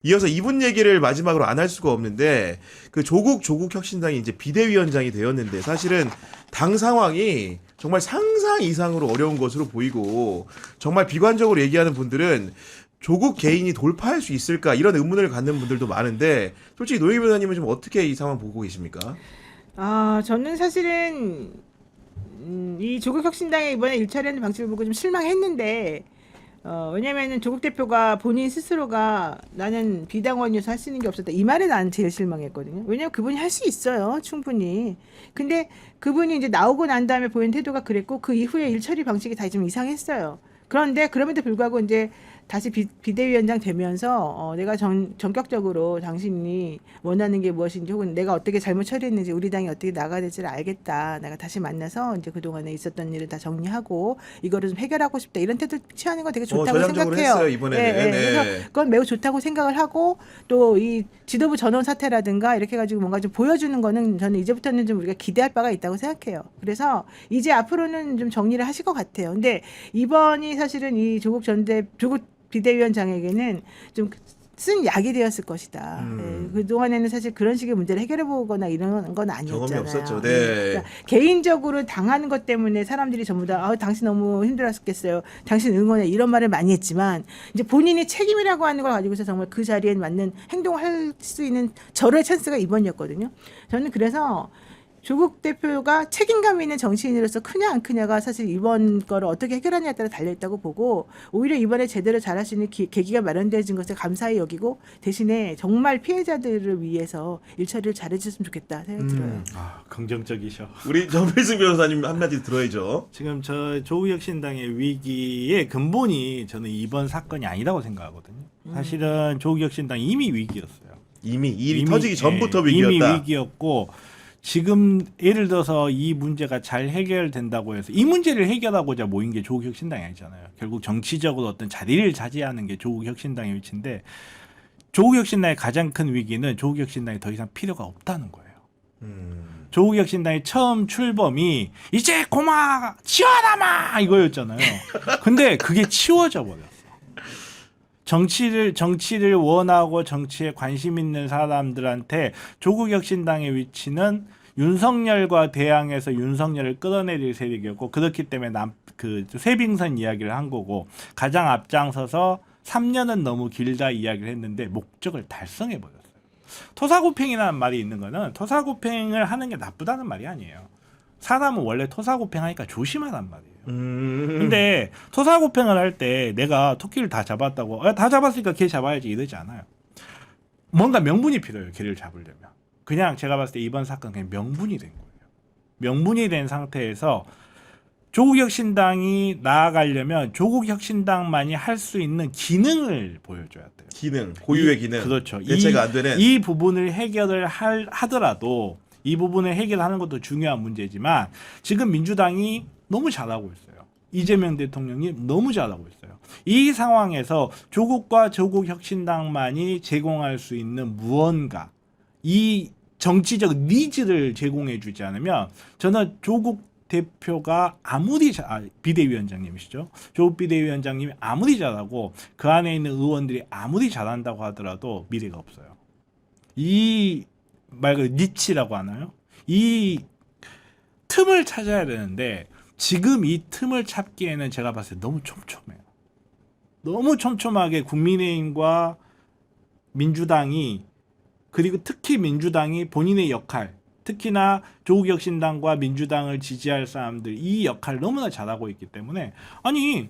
이어서 이분 얘기를 마지막으로 안 할 수가 없는데 그 조국 혁신당이 이제 비대위원장이 되었는데 사실은 당 상황이 정말 상상 이상으로 어려운 것으로 보이고 정말 비관적으로 얘기하는 분들은 조국 개인이 돌파할 수 있을까 이런 의문을 갖는 분들도 많은데 솔직히 노영희 변호사님은 좀 어떻게 이 상황 보고 계십니까? 저는 사실은 이 조국혁신당의 이번에 일처리하는 방식을 보고 좀 실망했는데 왜냐면은 조국 대표가 본인 스스로가 나는 비당원이어서 할 수 있는 게 없었다. 이 말에 나는 제일 실망했거든요. 왜냐면 그분이 할 수 있어요. 충분히. 근데 그분이 이제 나오고 난 다음에 보인 태도가 그랬고 그 이후에 일처리 방식이 다 좀 이상했어요. 그런데 그럼에도 불구하고 이제 다시 비대위원장 되면서 내가 전격적으로 당신이 원하는 게 무엇인지 혹은 내가 어떻게 잘못 처리했는지 우리 당이 어떻게 나가야 될지를 알겠다. 내가 다시 만나서 이제 그동안에 있었던 일을 다 정리하고 이거를 좀 해결하고 싶다. 이런 태도 취하는 건 되게 좋다고 전향적으로 생각해요. 했어요, 이번에는. 네. 그래서 그건 매우 좋다고 생각을 하고 또 이 지도부 전원 사태라든가 이렇게 해가지고 뭔가 좀 보여주는 거는 저는 이제부터는 좀 우리가 기대할 바가 있다고 생각해요. 그래서 이제 앞으로는 좀 정리를 하실 것 같아요. 근데 이번이 사실은 이 조국 비대위원장에게는 좀 쓴 약이 되었을 것이다. 그동안에는 사실 그런 식의 문제를 해결해 보거나 이런 건 아니었잖아요. 경험이 없었죠. 네. 그러니까 개인적으로 당하는 것 때문에 사람들이 전부 다 당신 너무 힘들었겠어요. 당신 응원해 이런 말을 많이 했지만 이제 본인이 책임이라고 하는 걸 가지고서 정말 그 자리에 맞는 행동을 할 수 있는 절호의 찬스가 이번이었거든요. 저는 그래서 조국 대표가 책임감 있는 정치인으로서 크냐 안 크냐가 사실 이번 거를 어떻게 해결하냐에 따라 달려있다고 보고 오히려 이번에 제대로 잘할 수 있는 계기가 마련되어진 것을 감사히 여기고 대신에 정말 피해자들을 위해서 일처리를 잘해주셨으면 좋겠다 생각이 들어요. 긍정적이셔. 우리 정필승 변호사님 한마디 들어야죠. 지금 저 조국혁신당의 위기의 근본이 저는 이번 사건이 아니라고 생각하거든요. 사실은 조국혁신당이 이미 위기였어요. 이미 일이 터지기 전부터 이미 위기였다. 위기였고 지금 예를 들어서 이 문제가 잘 해결된다고 해서 이 문제를 해결하고자 모인 게 조국혁신당이 아니잖아요. 결국 정치적으로 어떤 자리를 차지하는 게 조국혁신당의 위치인데 조국혁신당의 가장 큰 위기는 조국혁신당이 더 이상 필요가 없다는 거예요. 조국혁신당의 처음 출범이 이제 고마 치워라마 이거였잖아요. 근데 그게 치워져 버렸어. 정치를 원하고 정치에 관심 있는 사람들한테 조국혁신당의 위치는 윤석열과 대항해서 윤석열을 끌어내릴 세력이었고 그렇기 때문에 그 쇠빙선 이야기를 한 거고 가장 앞장서서 3년은 너무 길다 이야기를 했는데 목적을 달성해 버렸어요. 토사구팽이라는 말이 있는 거는 토사구팽을 하는 게 나쁘다는 말이 아니에요. 사람은 원래 토사구팽하니까 조심하란 말이에요. 근데 토사구팽을 할 때 내가 토끼를 다 잡았다고 다 잡았으니까 걔 잡아야지 이러지 않아요. 뭔가 명분이 필요해요. 걔를 잡으려면. 그냥 제가 봤을 때 이번 사건 그냥 명분이 된 거예요. 명분이 된 상태에서 조국혁신당이 나아가려면 조국혁신당만이 할 수 있는 기능을 보여줘야 돼요. 기능, 고유의 기능. 그렇죠. 대체가 안 되는. 이 부분을 해결을 하더라도 이 부분을 해결하는 것도 중요한 문제지만 지금 민주당이 너무 잘하고 있어요. 이재명 대통령이 너무 잘하고 있어요. 이 상황에서 조국과 조국혁신당만이 제공할 수 있는 무언가 이 정치적 니즈를 제공해 주지 않으면 저는 조국 대표가 아무리 비대위원장님이시죠. 조국 비대위원장님이 아무리 잘하고 그 안에 있는 의원들이 아무리 잘한다고 하더라도 미래가 없어요. 이 말 그대로 니치라고 하나요? 이 틈을 찾아야 되는데 지금 이 틈을 찾기에는 제가 봤을 때 너무 촘촘해요. 너무 촘촘하게 국민의힘과 민주당이 그리고 특히 민주당이 본인의 역할 특히나 조국혁신당과 민주당을 지지할 사람들 이 역할을 너무나 잘하고 있기 때문에 아니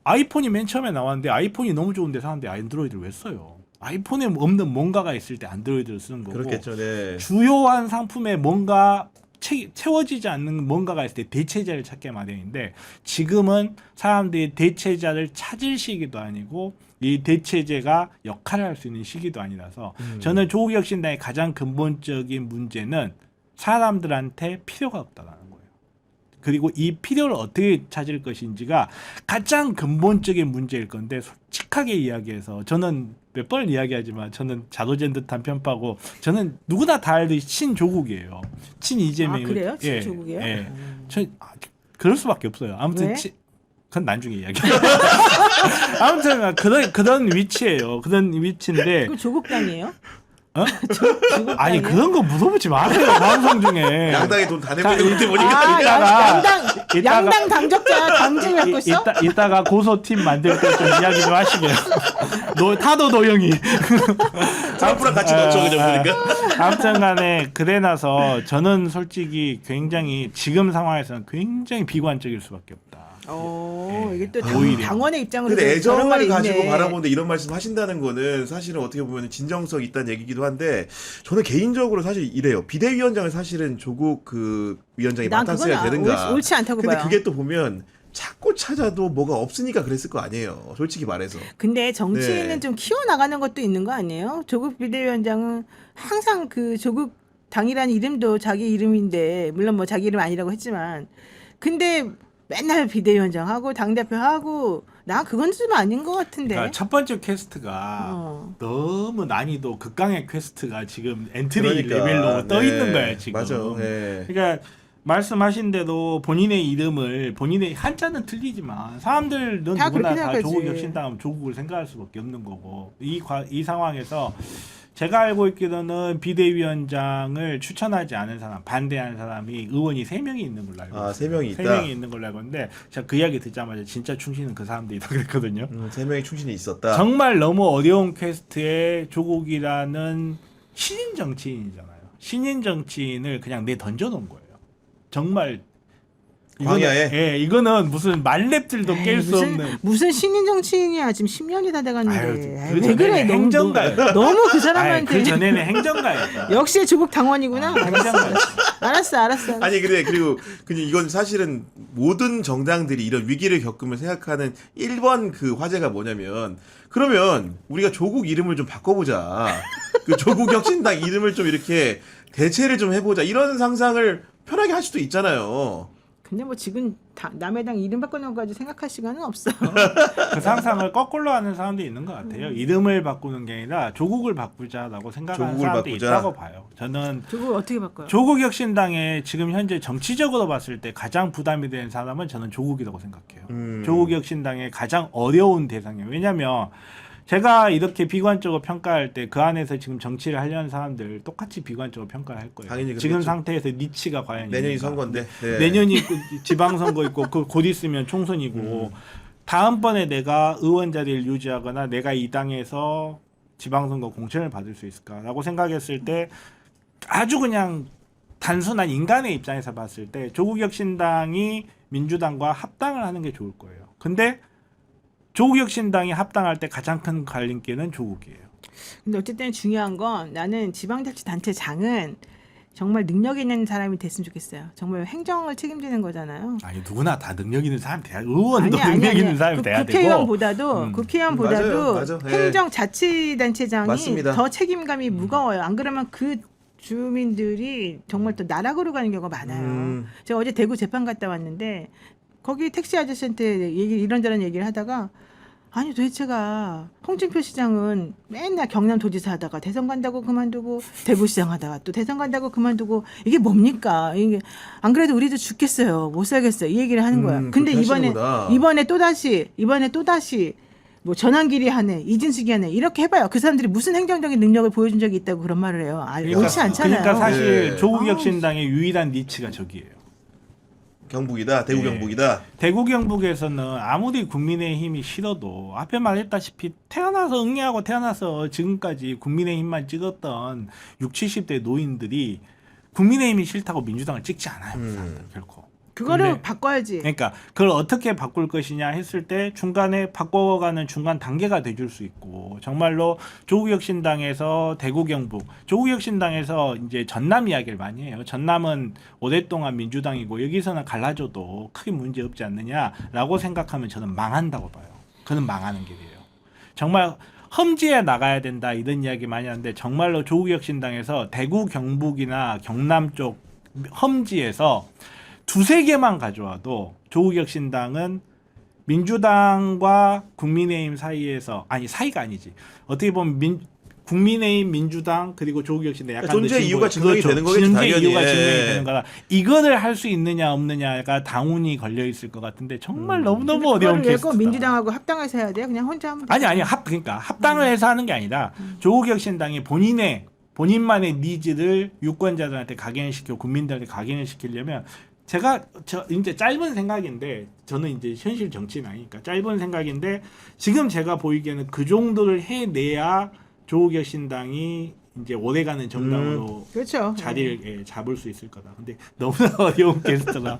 아이폰이 맨 처음에 나왔는데 아이폰이 너무 좋은데 사람들이 안드로이드를 왜 써요? 아이폰에 없는 뭔가가 있을 때 안드로이드를 쓰는 거고 그렇겠죠. 네. 주요한 상품에 뭔가 채워지지 않는 뭔가가 있을 때 대체자를 찾게 마련인데 지금은 사람들이 대체자를 찾을 시기도 아니고 이 대체제가 역할을 할 수 있는 시기도 아니라서 저는 조국혁신당의 가장 근본적인 문제는 사람들한테 필요가 없다라는 거예요. 그리고 이 필요를 어떻게 찾을 것인지가 가장 근본적인 문제일 건데 솔직하게 이야기해서 저는 몇 번 이야기하지만 저는 자도젠 듯한 편파고 저는 누구나 다 알듯이 친조국이에요. 친이재명. 그래요? 친조국이에요? 그럴 수밖에 없어요. 아무튼 왜? 그건 나중에 이야기. 아무튼 그런 위치예요. 그런 위치인데 그 조국당이에요? 어? 조국당이에요? 아니 그런 거 물어보지 마세요. 방송 중에. 양당에 돈 다 자, 내버리고 있는데 보니까 아, 이따가- 양당 당적자 당직을 갖고 있어? 이따가 고소팀 만들 때 좀 이야기 좀 하시게요. 타도 노영이. 트럼프랑 같이 넣죠 그냥 보니까. 아무튼간에 그래 나서 저는 솔직히 굉장히 지금 상황에서는 굉장히 비관적일 수밖에 없다. 이게 또 오히려. 당원의 입장으로 근데 저런 말이 애정을 가지고 있네. 바라보는데 이런 말씀 하신다는 거는 사실은 어떻게 보면 진정성 있다는 얘기기도 한데 저는 개인적으로 사실 이래요. 비대위원장을 사실은 조국 그 위원장이 난 맡았어야 그건 되는가. 옳지 않다고 근데 봐요. 그게 또 보면 찾고 찾아도 뭐가 없으니까 그랬을 거 아니에요. 솔직히 말해서. 근데 정치인은 네. 좀 키워나가는 것도 있는 거 아니에요? 조국 비대위원장은 항상 그 조국 당이라는 이름도 자기 이름인데 물론 뭐 자기 이름 아니라고 했지만 근데 맨날 비대위원장 하고 당대표 하고 나 그건 좀 아닌 것 같은데. 그러니까 첫 번째 퀘스트가 어. 너무 난이도 극강의 퀘스트가 지금 엔트리 그러니까, 레벨로 떠 네. 있는 거야 지금. 맞아. 네. 그러니까 말씀하신 대로 본인의 이름을 본인의 한자는 틀리지만 사람들은 다 누구나 그렇게 다 생각하지. 조국 혁신당하면 조국을 생각할 수밖에 없는 거고 이 상황에서 제가 알고 있기로는 비대위원장을 추천하지 않은 사람, 반대하는 사람이 의원이 3명이 있는 걸로 알고 있어요. 3명이 있다. 3명이 있는 걸로 알고 있는데 제가 그 이야기 듣자마자 진짜 충신은 그 사람들이다 그랬거든요. 3명의 충신이 있었다. 정말 너무 어려운 퀘스트에 조국이라는 신인 정치인이잖아요. 신인 정치인을 그냥 내 던져놓은 거예요. 정말 광야에? 예, 이거는 무슨 만렙들도 깰 수 없는. 무슨 신인 정치인이야 지금 10년이 다 돼갔는데. 아유, 아유, 그 왜 그래 전에는 너무 행정가였다. 너무 그 아이, 사람한테 그 전에는 행정가였다. 역시 조국 당원이구나. 행정가. 알았어. 아니 근데 그리고 그냥 이건 사실은 모든 정당들이 이런 위기를 겪으면 생각하는 1번 그 화제가 뭐냐면 그러면 우리가 조국 이름을 좀 바꿔보자. 그 조국 혁신당 이름을 좀 이렇게 대체를 좀 해보자. 이런 상상을 편하게 할 수도 있잖아요. 근데 뭐 지금 남의 당 이름 바꿔놓은 거까지 생각할 시간은 없어. 그 상상을 거꾸로 하는 사람도 있는 것 같아요. 이름을 바꾸는 게 아니라 조국을 바꾸자라고 생각하는 조국을 사람도 바꾸자. 있다고 봐요. 저는 조국 어떻게 바꿔요? 조국 혁신당에 지금 현재 정치적으로 봤을 때 가장 부담이 되는 사람은 저는 조국이라고 생각해요. 조국 혁신당의 가장 어려운 대상이에요. 왜냐하면 제가 이렇게 비관적으로 평가할 때 그 안에서 지금 정치를 하려는 사람들 똑같이 비관적으로 평가를 할 거예요. 당연히 지금 그렇겠죠. 상태에서 니치가 과연 내년이 있는가. 선거인데. 네. 내년이 지방선거 있고 곧 있으면 총선이고 다음번에 내가 의원 자리를 유지하거나 내가 이 당에서 지방선거 공천을 받을 수 있을까라고 생각했을 때 아주 그냥 단순한 인간의 입장에서 봤을 때 조국혁신당이 민주당과 합당을 하는 게 좋을 거예요. 근데 조국혁신당이 합당할 때 가장 큰 갈림길은 조국이에요. 근데 어쨌든 중요한 건 나는 지방자치단체장은 정말 능력 있는 사람이 됐으면 좋겠어요. 정말 행정을 책임지는 거잖아요. 아니 누구나 다 능력 있는 사람 돼야 의원도 능력 있는 사람이 돼야 되고 국회의원보다도 국회의원보다도 맞아요. 네. 행정자치단체장이 맞습니다. 더 책임감이 무거워요. 안 그러면 그 주민들이 정말 또 나락으로 가는 경우가 많아요. 제가 어제 대구 재판 갔다 왔는데 거기 택시 아저씨한테 이런저런 얘기를 하다가 아니 도대체가 홍준표 시장은 맨날 경남도지사 하다가 대선 간다고 그만두고 대구시장 하다가 또 대선 간다고 그만두고 이게 뭡니까? 이게 안 그래도 우리도 죽겠어요. 못 살겠어요. 이 얘기를 하는 거야. 근데 그렇게 하시는구나. 이번에 또다시 뭐 전환길이 하네, 이진숙이 하네 이렇게 해봐요. 그 사람들이 무슨 행정적인 능력을 보여준 적이 있다고 그런 말을 해요. 옳지 않잖아요. 그러니까 사실 네. 조국혁신당의 유일한 니치가 저기예요. 경북이다. 대구 네. 경북이다. 대구 경북에서는 아무리 국민의힘이 싫어도 앞에 말했다시피 태어나서 응애하고 태어나서 지금까지 국민의힘만 찍었던 60, 70대 노인들이 국민의힘이 싫다고 민주당을 찍지 않아요. 그 사람들 결코. 그거를 근데 바꿔야지. 그러니까 그걸 어떻게 바꿀 것이냐 했을 때 중간에 바꿔가는 중간 단계가 돼줄 수 있고 정말로 조국혁신당에서 대구 경북, 조국혁신당에서 이제 전남 이야기를 많이 해요. 전남은 오랫동안 민주당이고 여기서는 갈라져도 크게 문제 없지 않느냐라고 생각하면 저는 망한다고 봐요. 그는 망하는 길이에요. 정말 험지에 나가야 된다 이런 이야기 많이 하는데 정말로 조국혁신당에서 대구 경북이나 경남 쪽 험지에서 두세 개만 가져와도 조국혁신당은 민주당과 국민의힘 사이에서 아니 사이가 아니지 어떻게 보면 국민의힘, 민주당 그리고 조국혁신당 약간 존재 더 진보- 이유가 증명이 되는 거겠죠, 존재 당연히. 이유가 예. 증명이 되는 거라 이거를 할 수 있느냐 없느냐가 당운이 걸려 있을 것 같은데 정말 너무너무 어려운 그걸 왜 케이스다. 꼭 민주당하고 합당해서 해야 돼요? 그냥 혼자 하면 아니 되죠. 그러니까 합당을 해서 하는 게 아니라 조국혁신당이 본인만의 니즈를 유권자들한테 각인시키고 국민들한테 각인을 시키려면 저 이제 짧은 생각인데 저는 이제 현실 정치는 아니니까 짧은 생각인데 지금 제가 보이기에는 그 정도를 해내야 조국혁신당이 이제 오래가는 정당으로 그렇죠. 자리를 잡을 수 있을 거다. 근데 너무나 어려운 게스트라